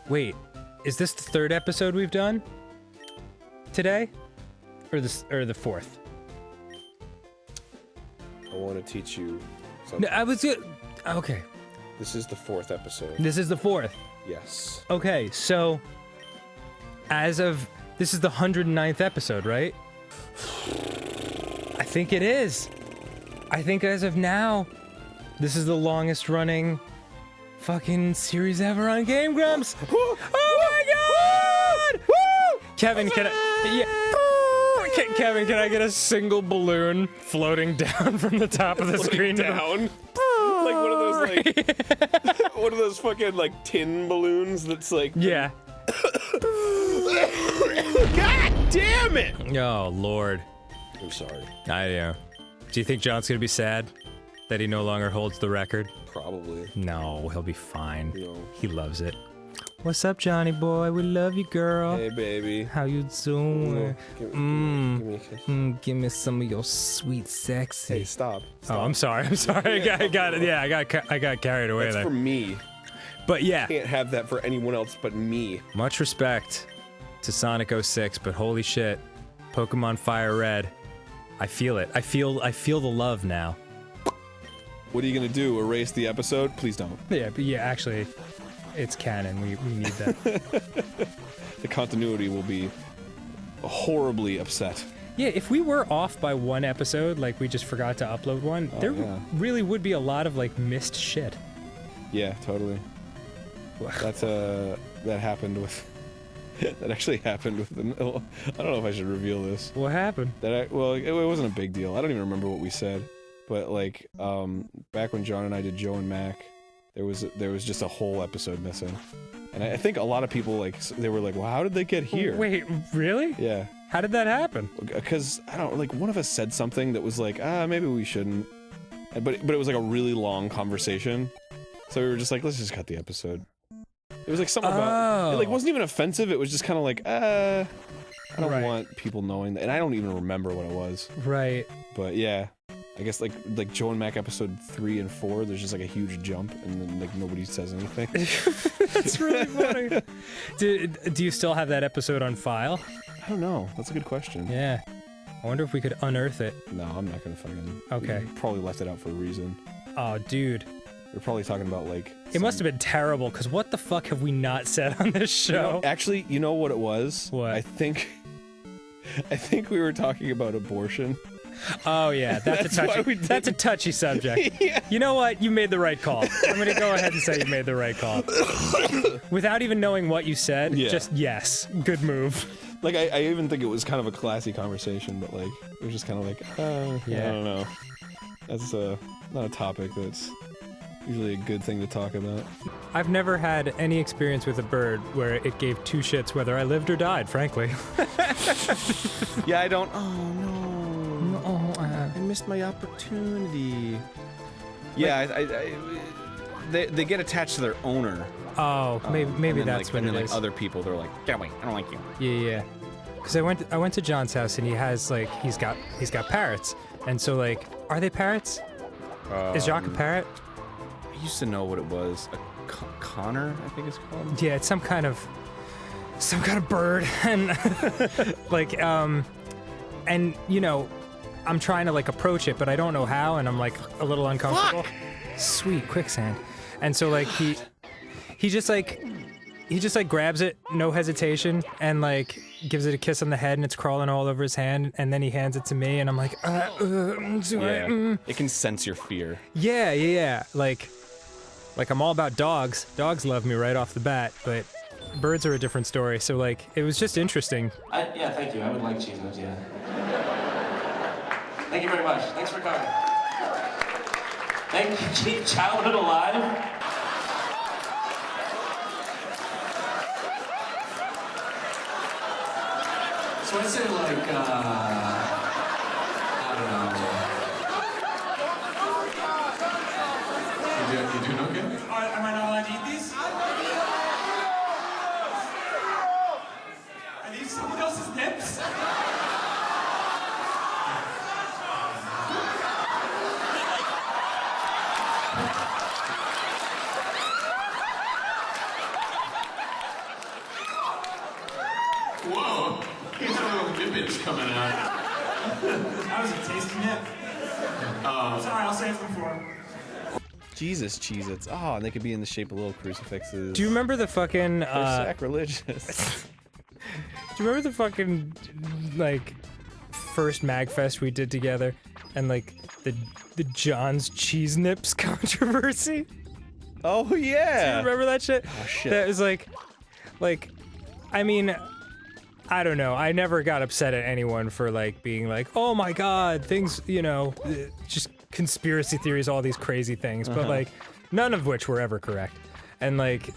Wait, is this the 3rd episode we've done today, or the 4th? I want to teach you something. No, I was good. Okay. This is the 4th episode. This is the 4th. Yes. Okay, so as of this is the 109th episode, right? I think it is. I think as of now, this is the longest running fucking series ever on Game Grumps. Oh my god! Woo! Kevin, can I? Yeah. Kevin, can I get a single balloon floating down from the top of the screen down? Like one of those like one of those fucking like tin balloons that's like yeah. God damn it! Oh Lord. I'm sorry. I know. Do you think John's gonna be sad that he no longer holds the record? Probably. No, he'll be fine. No. He loves it. What's up, Johnny boy? We love you, girl. Hey, baby. How you doing? Give me a kiss. Give me some of your sweet sexy. Hey, stop. Oh, I'm sorry. I got it. Yeah, I got carried away That's there. for me. But yeah, Can't have that for anyone else but me. much respect to Sonic 06, but holy shit, Pokemon Fire Red. I feel it. I feel the love now. What are you gonna do? Erase the episode? Please don't. Yeah, but yeah, actually, it's canon. We need that. The continuity will be horribly upset. Yeah, if we were off by one episode, like we just forgot to upload one, there yeah. really would be a lot of like missed shit. Yeah, totally. That's that happened with. That actually happened with the. I don't know if I should reveal this. What happened? Well, it wasn't a big deal. I don't even remember what we said, but like, back when John and I did Joe and Mac, there was just a whole episode missing, and I think a lot of people like they were like, "Well, how did they get here?" Wait, really? Yeah. How did that happen? Because I don't like one of us said something that was like, maybe we shouldn't, but it was like a really long conversation, so we were just like, let's just cut the episode. It was like something about it like wasn't even offensive. It was just kind of like, I don't want people knowing that, and I don't even remember what it was. Right. But yeah, I guess like Joe and Mac episode 3 and 4, there's just like a huge jump, and then like nobody says anything. That's really funny. Do you still have that episode on file? I don't know. That's a good question. Yeah. I wonder if we could unearth it. No, I'm not gonna fucking. Okay. We probably left it out for a reason. Oh, dude. We're probably talking about like. It must have been terrible, because what the fuck have we not said on this show? You know, actually, you know what it was? What? I think we were talking about abortion. Oh yeah, that's a touchy subject. Yeah. You know what? You made the right call. I'm gonna go ahead and say you made the right call. Without even knowing what you said, just yes, good move. Like I even think it was kind of a classy conversation, but like it was just kind of like, yeah. I don't know. That's not a topic that's usually a good thing to talk about. I've never had any experience with a bird where it gave two shits whether I lived or died, frankly. Yeah, I don't. Oh no. I missed my opportunity. Yeah, they get attached to their owner. Oh, maybe that's what it is. And then other people, they're like, get away, I don't like you. Yeah. Because I went to John's house and he has like he's got parrots, and so like, are they parrots? Is Jacques a parrot? I used to know what it was. A Connor, I think it's called. Yeah, it's some kind of bird, and like and you know, I'm trying to like approach it, but I don't know how, and I'm like a little uncomfortable. Fuck! Sweet quicksand, and so like he just grabs it, no hesitation, and like gives it a kiss on the head, and it's crawling all over his hand, and then he hands it to me, and I'm like, It can sense your fear. Yeah. Like I'm all about dogs. Dogs love me right off the bat, but birds are a different story. So like, it was just interesting. Yeah, thank you. I would like cheeses, yeah. Thank you very much. Thanks for coming. Thank you. Keep childhood alive. So I say like, I don't know. You doing okay? Am I not allowed to eat these? Are these someone else's nips? Whoa, he's got a little image coming out. That was a tasty nip. Sorry, I'll save them for him. Jesus, Cheez-Its. Oh, and they could be in the shape of little crucifixes. Do you remember the fucking, They're sacrilegious. Do you remember the fucking, like, first MagFest we did together? And, like, the John's Cheese Nips controversy? Oh, yeah! Do you remember that shit? Oh, shit. That was like, I mean, I don't know. I never got upset at anyone for, like, being like, oh my god, things, you know, just conspiracy theories, all these crazy things, but, like, none of which were ever correct. And, like,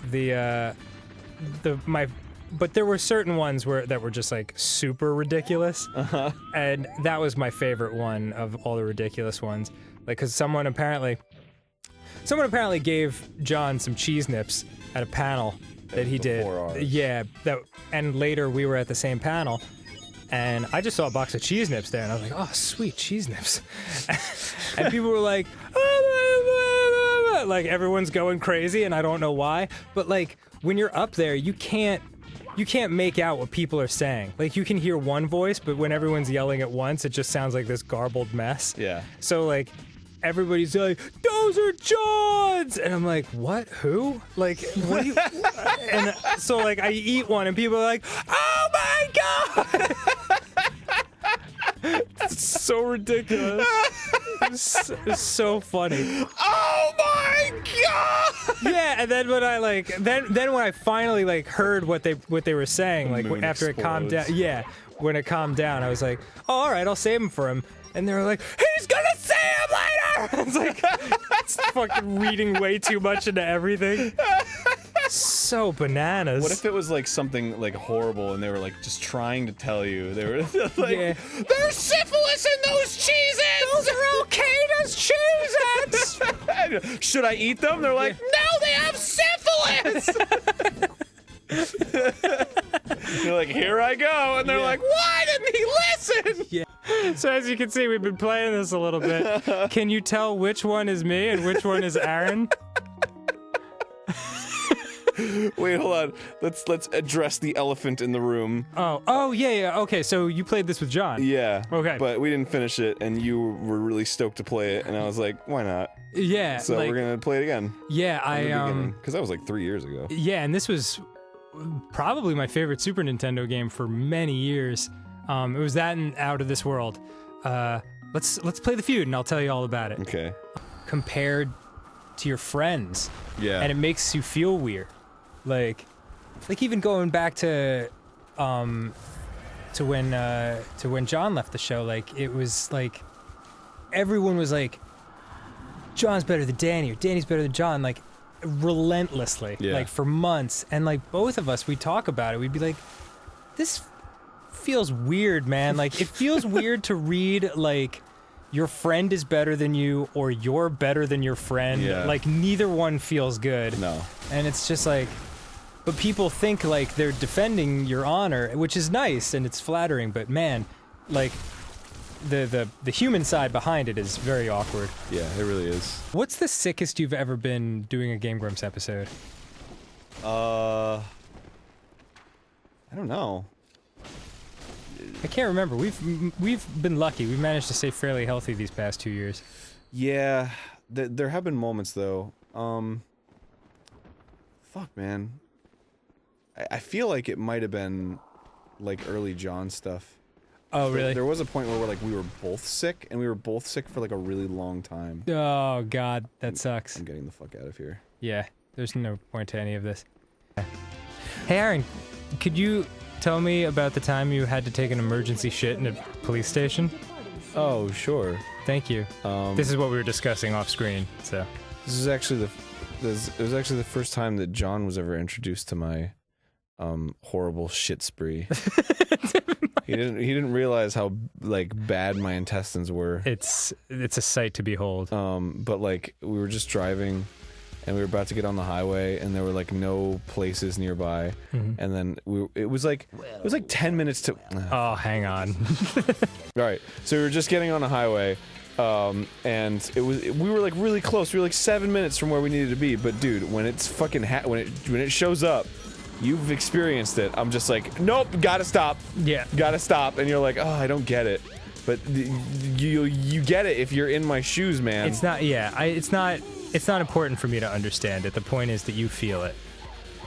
but there were certain ones that were just like super ridiculous, and that was my favorite one of all the ridiculous ones. Like, cause someone apparently gave John some cheese nips at a panel that he did. Ours. Yeah, and later we were at the same panel, and I just saw a box of cheese nips there, and I was like, oh, sweet cheese nips, and people were like, like everyone's going crazy, and I don't know why, but like when you're up there, you can't make out what people are saying. Like, you can hear one voice, but when everyone's yelling at once, it just sounds like this garbled mess. Yeah. So, like, everybody's like, those are John's! And I'm like, what? Who? Like, what do you... And so, like, I eat one, and people are like, oh my god! It's so ridiculous. It's so funny. Oh my god! Yeah, and then when I like, then when I finally like heard what they were saying, like moon after it calmed down, explodes. yeah, when it calmed down, I was like, oh, all right, I'll save him for him. And they were like, he's gonna see him later. It's like, it's fucking reading way too much into everything. So bananas. What if it was like something like horrible and they were like just trying to tell you? They were like, Yeah. there's syphilis in those Cheez-Its! Those are Al-Qaeda's Cheez-Its! Should I eat them? They're like, no, they have syphilis! You're like, here I go, and they're Yeah. like, why didn't he listen? Yeah. So as you can see, we've been playing this a little bit. Can you tell which one is me and which one is Aaron? Wait, hold on. Let's address the elephant in the room. Oh, yeah. Okay, so you played this with John. Yeah. Okay. But we didn't finish it, and you were really stoked to play it, and I was like, why not? Yeah. So like, we're gonna play it again. Yeah, Because that was like 3 years ago. yeah, and this was probably my favorite Super Nintendo game for many years. It was that and Out of This World. Let's play the feud, and I'll tell you all about it. Okay. Compared to your friends. Yeah. And it makes you feel weird. Like even going back to when John left the show, like it was like everyone was like, John's better than Danny, or Danny's better than John, like relentlessly, like for months. And like both of us, we'd talk about it. We'd be like, this feels weird, man. Like it feels weird to read like your friend is better than you or you're better than your friend. Yeah. Like neither one feels good. No. And it's just like, but people think like they're defending your honor, which is nice and it's flattering, but man, like the human side behind it is very awkward. Yeah, it really is. What's the sickest you've ever been doing a Game Grumps episode? I don't know. I can't remember. We've been lucky. We've managed to stay fairly healthy these past 2 years. Yeah, there have been moments though. Fuck, man. I feel like it might have been like early John stuff. Oh, really? There was a point where we were both sick, and we were both sick for like a really long time. Oh God, that sucks. I'm getting the fuck out of here. Yeah, there's no point to any of this. Hey Aaron, could you tell me about the time you had to take an emergency shit in a police station? Oh, sure. Thank you. This is what we were discussing off screen, so. This is actually it was actually the first time that John was ever introduced to my horrible shit spree. He didn't realize how like bad my intestines were. It's a sight to behold. But like we were just driving and we were about to get on the highway and there were like no places nearby. And then it was like 10 minutes to Oh, hang on. All right. So we were just getting on a highway. And we were like really close. We were like 7 minutes from where we needed to be. But dude, when it's fucking when it shows up, You've experienced it. I'm just like, nope, gotta stop. Yeah. Gotta stop. And you're like, oh, I don't get it. But you get it if you're in my shoes, man. It's not, yeah, it's not important for me to understand it. The point is that you feel it.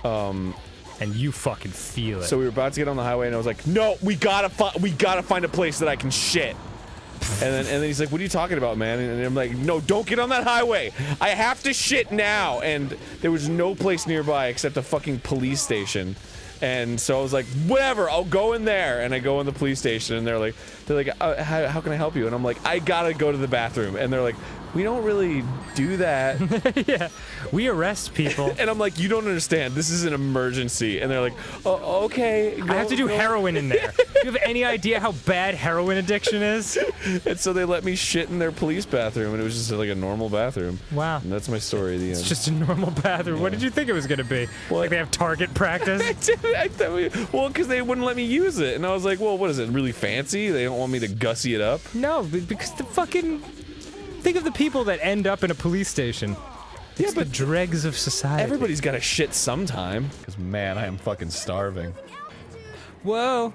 And you fucking feel it. So we were about to get on the highway, and I was like, no, we gotta find a place that I can shit. And then he's like, what are you talking about, man? And I'm like, no, don't get on that highway. I have to shit now. And there was no place nearby except a fucking police station. And so I was like, whatever, I'll go in there. And I go in the police station, and they're like, how can I help you? And I'm like, I gotta go to the bathroom. And they're like, we don't really do that. Yeah, we arrest people. And I'm like, you don't understand. This is an emergency. And they're like, oh, okay. I have to do heroin in there. Do you have any idea how bad heroin addiction is? And so they let me shit in their police bathroom, and it was just like a normal bathroom. Wow. And that's my story at the end. It's just a normal bathroom. Yeah. What did you think it was gonna be? Well, like they have target practice? Well, because they wouldn't let me use it. And I was like, well, what is it, really fancy? They don't want me to gussy it up? No, because the fucking... Think of the people that end up in a police station. It's the dregs of society. Everybody's got to shit sometime. Because, man, I am fucking starving. Whoa.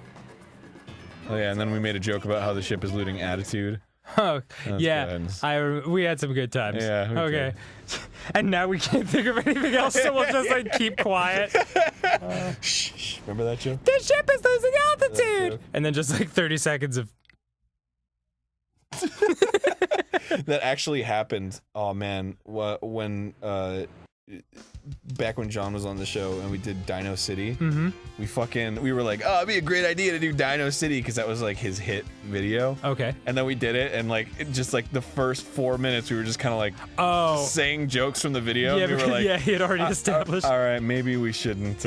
Oh, yeah, and then we made a joke about how the ship is losing attitude. Oh, That's yeah. We had some good times. Yeah. Okay. And now we can't think of anything else, so we'll just, like, keep quiet. Shh. Remember that joke? The ship is losing altitude! And then just, like, 30 seconds of... That actually happened. Oh man, when back when John was on the show and we did Dino City, we were like, oh, it'd be a great idea to do Dino City because that was like his hit video. Okay. And then we did it, and like just like the first 4 minutes, we were just kind of like, saying jokes from the video. Yeah, and we were like, he had already established. All right, maybe we shouldn't.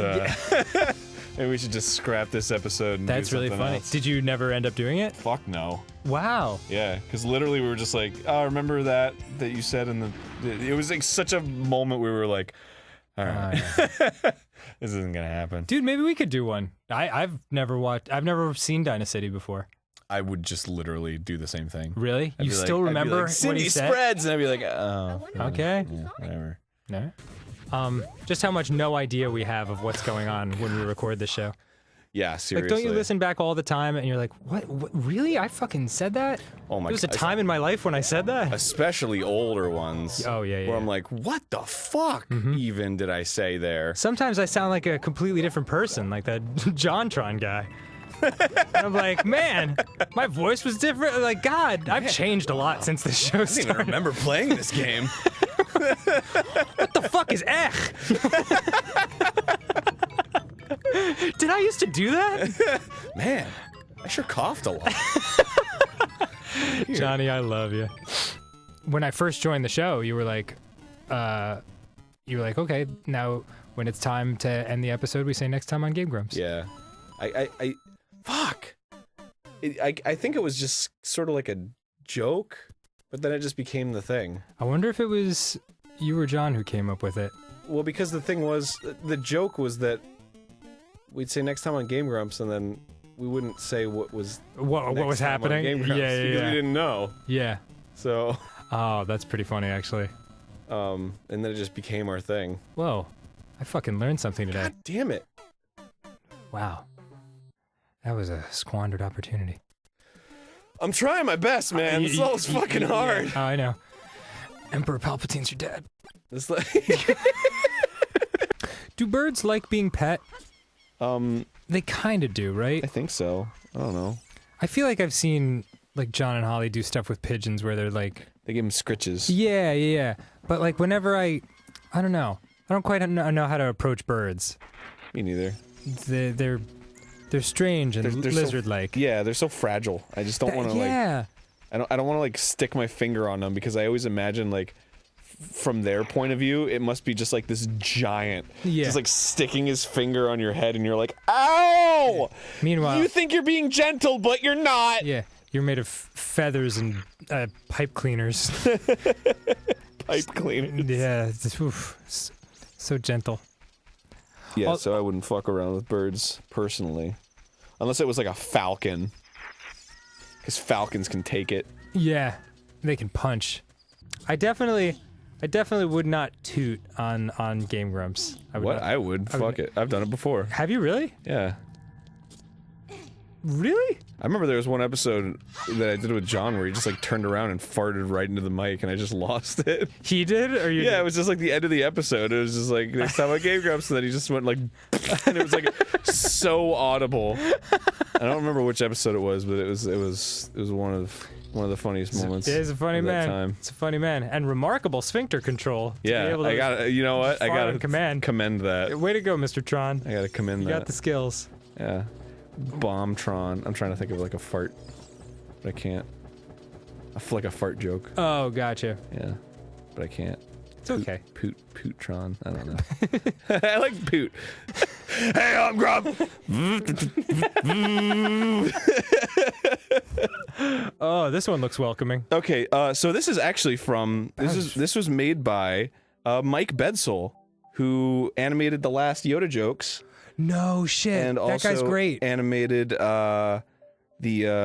Maybe we should just scrap this episode. And That's do really funny. else. Did you never end up doing it? Fuck no. Wow. Yeah, because literally we were just like, oh, remember that you said in the... It was like such a moment where we were like, all right, this isn't gonna happen. Dude, maybe we could do one. I've never seen Dino City before. I would just literally do the same thing. Really? I'd You be still like, remember I'd be like, what he said? spreads, and I'd be like, oh. Okay. Yeah, whatever. No. Just how much no idea we have of what's going on when we record the show. Yeah, seriously. Like, don't you listen back all the time and you're like, what really? I fucking said that? Oh my God. There was a time in my life when I said that? Especially older ones. Oh, yeah. Where I'm like, what the fuck even did I say there? Sometimes I sound like a completely different person, like that JonTron guy. And I'm like, man, my voice was different. Like, God, I've changed a lot since the show started. I don't even remember playing this game. What the fuck is ech? Did I used to do that? Man, I sure coughed a lot. Johnny, I love you. When I first joined the show, you were like, okay, now when it's time to end the episode, we say next time on Game Grumps. Yeah. Fuck. I think it was just sort of like a joke, but then it just became the thing. I wonder if it was you or John who came up with it. Well, because the thing was, the joke was that we'd say next time on Game Grumps, and then we wouldn't say what was happening. Game Grumps, yeah, because we didn't know. Yeah. So. Oh, that's pretty funny, actually. And then it just became our thing. Whoa, I fucking learned something today. God damn it! Wow, that was a squandered opportunity. I'm trying my best, man. This all is fucking hard. Yeah. Oh, I know. Emperor Palpatine's your dad. It's like. Do birds like being pet? They kind of do, right? I think so. I don't know. I feel like I've seen like John and Holly do stuff with pigeons where they're like they give them scritches. Yeah. But like whenever I don't know. I don't quite know how to approach birds. Me neither. They're strange and they're lizard-like. Yeah, they're so fragile. I just don't want to like. I don't want to like stick my finger on them because I always imagine like. From their point of view, it must be just like this giant, just like sticking his finger on your head, and you're like, "Ow!" Meanwhile, you think you're being gentle, but you're not. Yeah, you're made of feathers and pipe cleaners. Pipe cleaners. Yeah, so gentle. Yeah, so I wouldn't fuck around with birds personally, unless it was like a falcon, because falcons can take it. Yeah, they can punch. I definitely I definitely would not toot on Game Grumps. I would. Fuck it. I've done it before. Have you really? Yeah. Really? I remember there was one episode that I did with John where he just like turned around and farted right into the mic and I just lost it. He did? Or you? Yeah, did? it was just like the end of the episode. It was just like next time I Game Grumps, and then he just went like, and it was like so audible. I don't remember which episode it was, but it was one of the funniest moments. He's a funny of that man. time. It's a funny man and remarkable sphincter control. Yeah, I got. You know what? I got to commend that. Way to go, Mr. Tron. I got to commend that. You got the skills. Yeah. Bombtron. I'm trying to think of like a fart, but I can't. Like a fart joke. Oh, gotcha. Yeah, but I can't. It's okay. Poottron. I don't know. I like poot. Hey, I'm Grump. Oh, this one looks welcoming. Okay, so this is actually from this was made by Mike Bedsole, who animated the last Yoda jokes. No shit. And that also guy's great. Animated the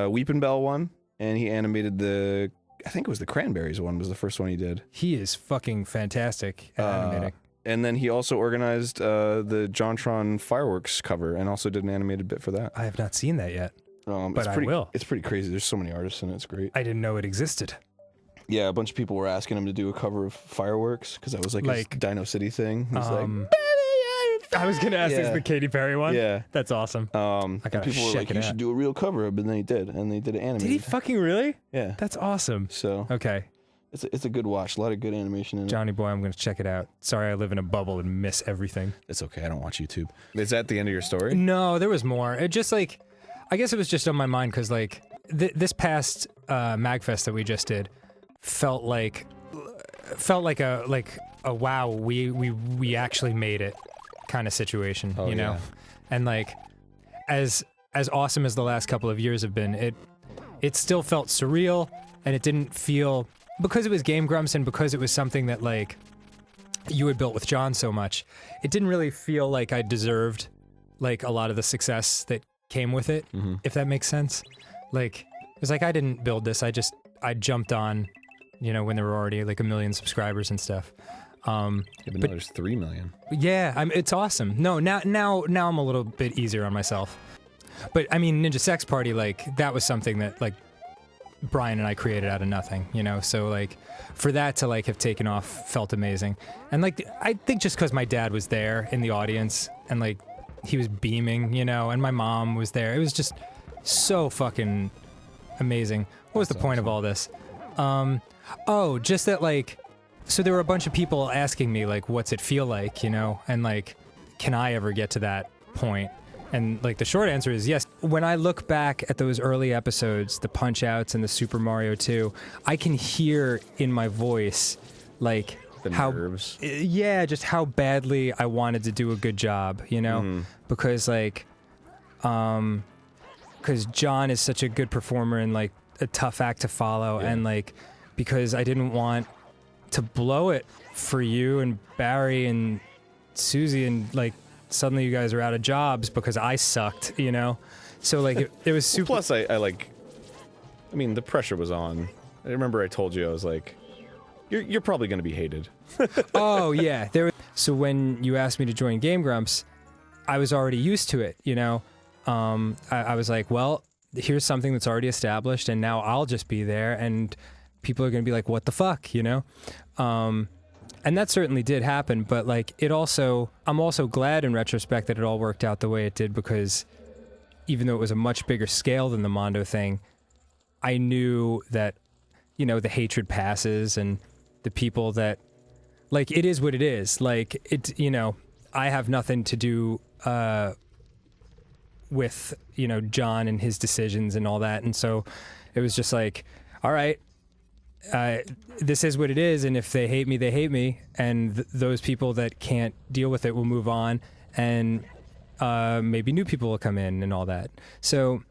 Weepin' Bell one, and he animated I think it was the Cranberries one was the first one he did. He is fucking fantastic at animating. And then he also organized the JonTron fireworks cover, and also did an animated bit for that. I have not seen that yet. But I will. It's pretty crazy. There's so many artists in it. It's great. I didn't know it existed. Yeah, a bunch of people were asking him to do a cover of fireworks because that was like his Dino City thing. He's like, I was gonna ask, is the Katy Perry one? Yeah, that's awesome. I gotta people were like, you should do a real cover, but then he did, and they did it animated. Did he fucking really? Yeah, that's awesome. So okay, it's a good watch. A lot of good animation in it. Johnny boy, I'm gonna check it out. Sorry, I live in a bubble and miss everything. It's okay. I don't watch YouTube. Is that the end of your story? No, there was more. It just like, I guess it was just on my mind because like this past MagFest that we just did felt like a wow, we actually made it kind of situation, you know? Yeah. And like as awesome as the last couple of years have been, it still felt surreal, and it didn't feel, because it was Game Grumps and because it was something that like you had built with John so much, it didn't really feel like I deserved like a lot of the success that came with it, if that makes sense. Like it was like I didn't build this, I jumped on, you know, when there were already like 1 million subscribers and stuff. But now there's 3 million. Yeah, it's awesome. No, now I'm a little bit easier on myself. But I mean, Ninja Sex Party, like that was something that like Brian and I created out of nothing, you know. So like for that to like have taken off felt amazing. And like I think just because my dad was there in the audience and like he was beaming, you know, and my mom was there, it was just so fucking amazing. What was the point of all this? Oh, just that like. So there were a bunch of people asking me, like, what's it feel like, you know? And, like, can I ever get to that point? And, like, the short answer is yes. When I look back at those early episodes, the Punch-Outs and the Super Mario 2, I can hear in my voice, like, the nerves. Yeah, just how badly I wanted to do a good job, you know? Because, like, because John is such a good performer and, like, a tough act to follow. Yeah. And, like, because I didn't want to blow it for you and Barry and Susie, and like suddenly you guys are out of jobs because I sucked, you know? So like it was super. Plus I mean the pressure was on. I remember I told you, I was like, you're probably going to be hated. Oh yeah. So when you asked me to join Game Grumps, I was already used to it, you know? I was like, well, here's something that's already established and now I'll just be there and people are going to be like, what the fuck, you know? And that certainly did happen, but like I'm also glad in retrospect that it all worked out the way it did, because even though it was a much bigger scale than the Mondo thing, I knew that, you know, the hatred passes and the people that, like, it is what it is. Like, it, you know, I have nothing to do with, you know, John and his decisions and all that. And so it was just like, all right, this is what it is, and if they hate me, they hate me, and those people that can't deal with it will move on, and maybe new people will come in and all that. So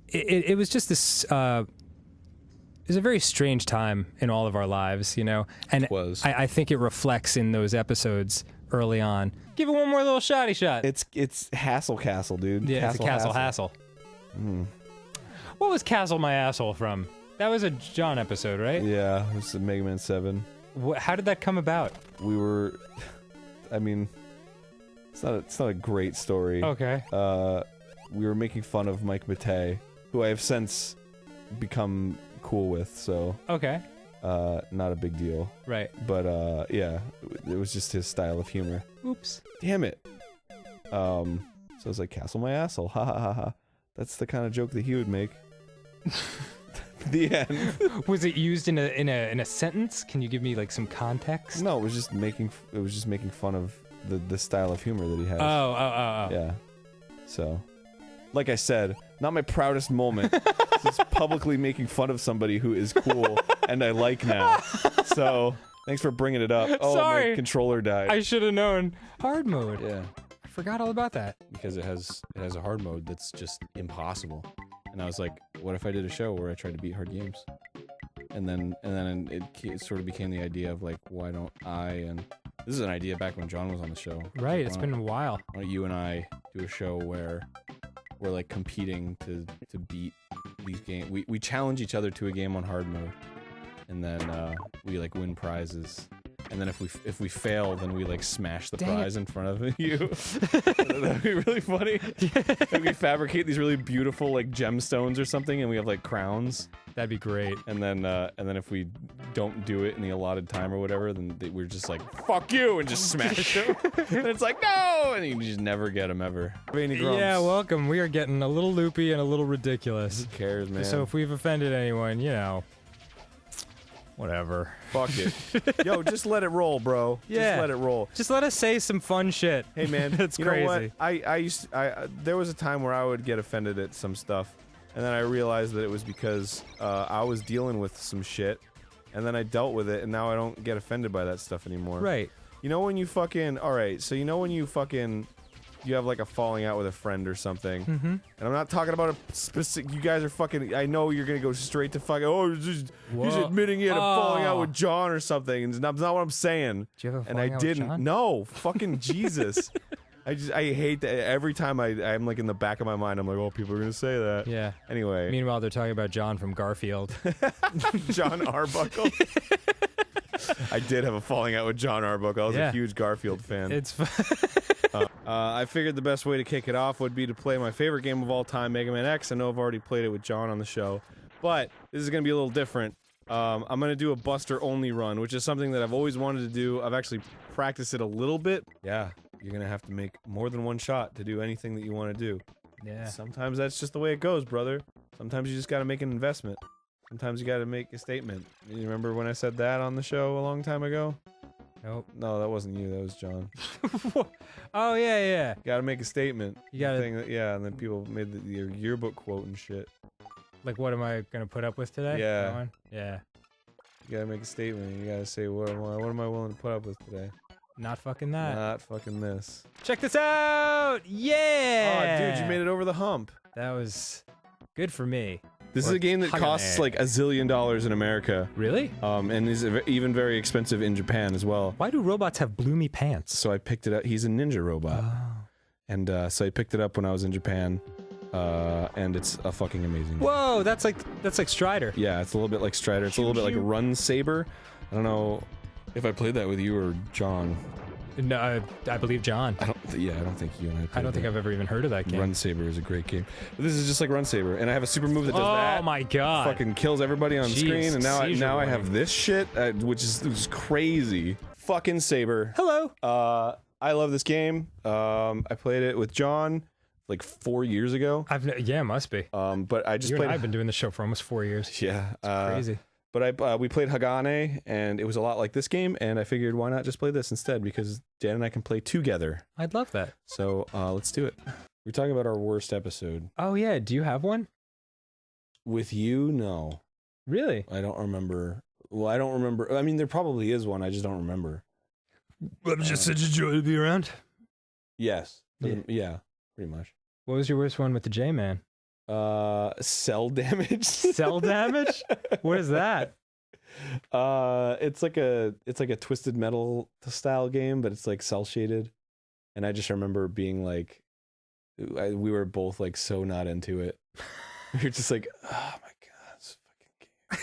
it was just this. It was a very strange time in all of our lives, you know, and I think it reflects in those episodes early on. Give it one more little shotty shot. It's Hassle Castle, dude. Yeah, it's a Castle Hassle. What was Castle My Asshole from? That was a John episode, right? Yeah, it was the Mega Man 7. How did that come about? We were, I mean, it's not a great story. Okay. We were making fun of Mike Matei, who I have since become cool with, so. Okay. Not a big deal. Right. But, yeah, it was just his style of humor. Oops. Damn it. So I was like, castle my asshole, ha ha ha ha. That's the kind of joke that he would make. The end. Was it used in a sentence? Can you give me like some context? No, it was just making fun of the style of humor that he has. Oh. Yeah. So, like I said, not my proudest moment. Just publicly making fun of somebody who is cool and I like now. So, thanks for bringing it up. Oh, Sorry. my controller died. I should have known. Hard mode. Yeah. I forgot all about that. Because it has a hard mode that's just impossible. And I was like, what if I did a show where I tried to beat hard games? And then it sort of became the idea of like, why don't I, and this is an idea back when John was on the show. Right, it's been a while. Why don't you and I do a show where we're like competing to beat these games? We challenge each other to a game on hard mode, and then we like win prizes. And then if we fail, then we like smash the prize in front of you. That'd be really funny. And we fabricate these really beautiful like gemstones or something, and we have like crowns. That'd be great. And then if we don't do it in the allotted time or whatever, then we're just like fuck you and just smash them. And it's like no, and you just never get them ever. Yeah, welcome. We are getting a little loopy and a little ridiculous. Who cares, man? So if we've offended anyone, you know, whatever. Fuck it. Yo, just let it roll, bro. Yeah. Just let it roll. Just let us say some fun shit. Hey, man. It's you crazy. know what? There was a time where I would get offended at some stuff, and then I realized that it was because I was dealing with some shit, and then I dealt with it, and now I don't get offended by that stuff anymore. Right. You know when you fucking... Alright, so you know when you fucking... You have like a falling out with a friend or something, and I'm not talking about a specific. You guys are fucking. I know you're gonna go straight to fucking. Oh, he's admitting he had a falling out with John or something, and that's not what I'm saying. Do you have a and falling I out with didn't. John? No, fucking Jesus. I hate that. Every time I'm like in the back of my mind, I'm like, oh, people are gonna say that. Yeah. Anyway. Meanwhile, they're talking about John from Garfield. John Arbuckle. I did have a falling out with John Arbuckle. I was a huge Garfield fan. It's. I figured the best way to kick it off would be to play my favorite game of all time, Mega Man X. I know I've already played it with John on the show, but this is going to be a little different. I'm going to do a Buster-only run, which is something that I've always wanted to do. I've actually practiced it a little bit. Yeah, you're going to have to make more than one shot to do anything that you want to do. Yeah. Sometimes that's just the way it goes, brother. Sometimes you just got to make an investment. Sometimes you got to make a statement. You remember when I said that on the show a long time ago? Nope. No, that wasn't you. That was John. Oh, yeah. You gotta make a statement. You gotta... Yeah, and then people made your yearbook quote and shit. Like, what am I gonna put up with today? Yeah. That one? Yeah. You gotta make a statement. You gotta say, what am I willing to put up with today? Not fucking that. Not fucking this. Check this out! Yeah! Oh, dude, you made it over the hump. That was good for me. This is a game that costs like $1 zillion in America. Really? And is even very expensive in Japan as well. Why do robots have bloomy pants? So I picked it up. He's a ninja robot. Oh. And so I picked it up when I was in Japan. And it's a fucking amazing game. Whoa, that's like Strider. Yeah, it's a little bit like Strider. It's a little bit like Run Saber. I don't know if I played that with you or John. No, I believe John. I don't think you and I played I don't think I've ever even heard of that game. Run Saber is a great game. But this is just like Run Saber, and I have a super move that does that. Oh my god! Fucking kills everybody on screen, and now I have this shit, which is crazy. Fucking Saber. Hello. I love this game. I played it with John like 4 years ago. Yeah, must be. But I just you played. And I've been doing this show for almost 4 years. Yeah, it's crazy. But we played Hagane, and it was a lot like this game, and I figured why not just play this instead, because Dan and I can play together. I'd love that. So let's do it. We're talking about our worst episode. Oh yeah, do you have one? With you, no. Really? I don't remember. Well, I don't remember. I mean, there probably is one, I just don't remember. But it's just such a joy to be around. Yes. Yeah, pretty much. What was your worst one with the J-Man? Cell damage. Cell damage? What is that? It's like a Twisted Metal style game, but it's like cell shaded. And I just remember being like, we were both like so not into it. We were just like, oh my god, this fucking game.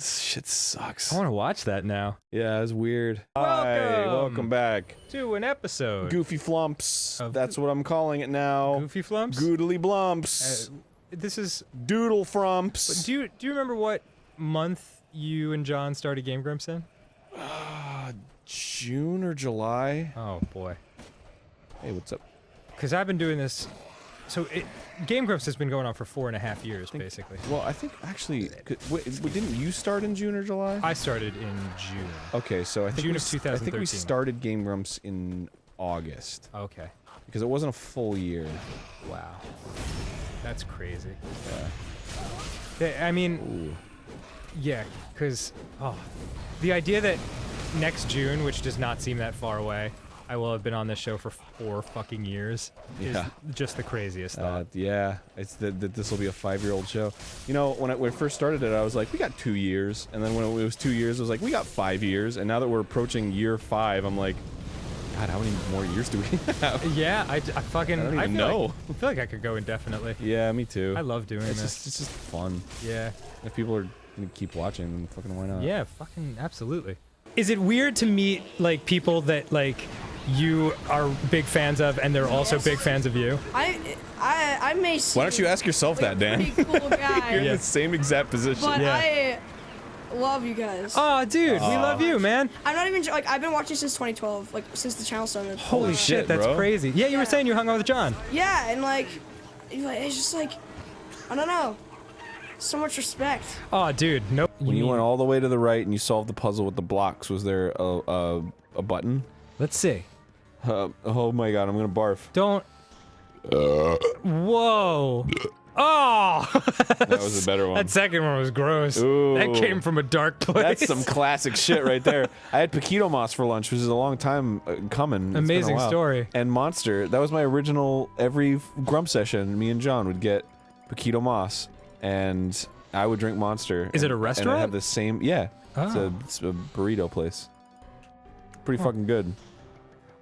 This shit sucks. I want to watch that now. Yeah, it's weird. Hi, welcome back to an episode. Goofy Flumps. That's what I'm calling it now. Goofy Flumps? Goodly Blumps. This is... Doodle Frumps. Do you remember what month you and John started Game Grumps in? June or July? Oh, boy. Hey, what's up? Because I've been doing this... So, Game Grumps has been going on for 4.5 years, basically. Well, I think, actually... Wait, didn't you start in June or July? I started in June. Okay, so I think June of 2013. I think we started Game Grumps in August. Okay. Because it wasn't a full year. Wow. That's crazy. Yeah. I mean... Ooh. Yeah, because... Oh, the idea that next June, which does not seem that far away... I will have been on this show for 4 fucking years. Is just the craziest thought. Yeah, it's that this will be a 5-year-old show. You know, when I first started it, I was like, we got 2 years, and then when it was 2 years, I was like, we got 5 years, and now that we're approaching year 5, I'm like, God, how many more years do we have? Yeah, I fucking I don't even know. I feel like I could go indefinitely. Yeah, me too. I love doing this. It's just fun. Yeah. If people are gonna keep watching, then fucking why not? Yeah, fucking absolutely. Is it weird to meet like people that like you are big fans of, and they're also big fans of you? I may seem Why don't you ask yourself like that, Dan? pretty cool guy, You're in the same exact position. but Yeah. I love you guys. Oh, dude, we love you, man. I'm not even like I've been watching since 2012, like since the channel started. Holy shit, shit, that's bro. crazy. Yeah, you were Yeah. saying you hung out with John. Yeah, and like it's just like I don't know, so much respect. Oh, dude, nope. When you went all the way to the right and you solved the puzzle with the blocks, was there a button? Let's see. Oh my God, I'm gonna barf. Don't. Whoa. Oh! That was a better one. That second one was gross. Ooh. That came from a dark place. That's some classic shit right there. I had Paquito Moss for lunch, which is a long time coming. It's been a Amazing while. story. And Monster. That was my original. Every Grump session, me and John would get Paquito Moss, and I would drink Monster. Is it a And restaurant? I have the same. Yeah. Oh. It's a burrito place. Pretty fucking good.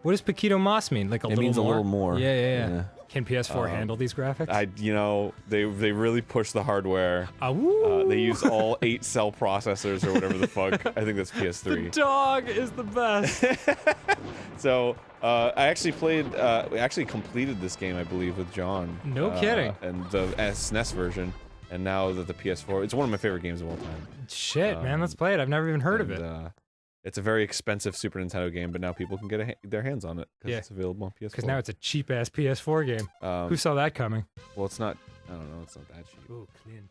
What does Paquito Moss mean? Like a It little means more? a little more. Yeah. Can PS4 handle these graphics? You know, they really push the hardware. Woo! They use all 8-cell processors or whatever the fuck. I think that's The PS3. dog is the best. So, I actually actually completed this game, I believe, with John. No kidding. And the SNES version. And now that the PS4, it's one of my favorite games of all time. Shit, man, let's play it. I've never even heard of it. It's a very expensive Super Nintendo game, but now people can get their hands on it because it's available on PS4. Because now it's a cheap-ass PS4 game. Who saw that coming? Well, it's not, I don't know, it's not that cheap. Ooh, Clint.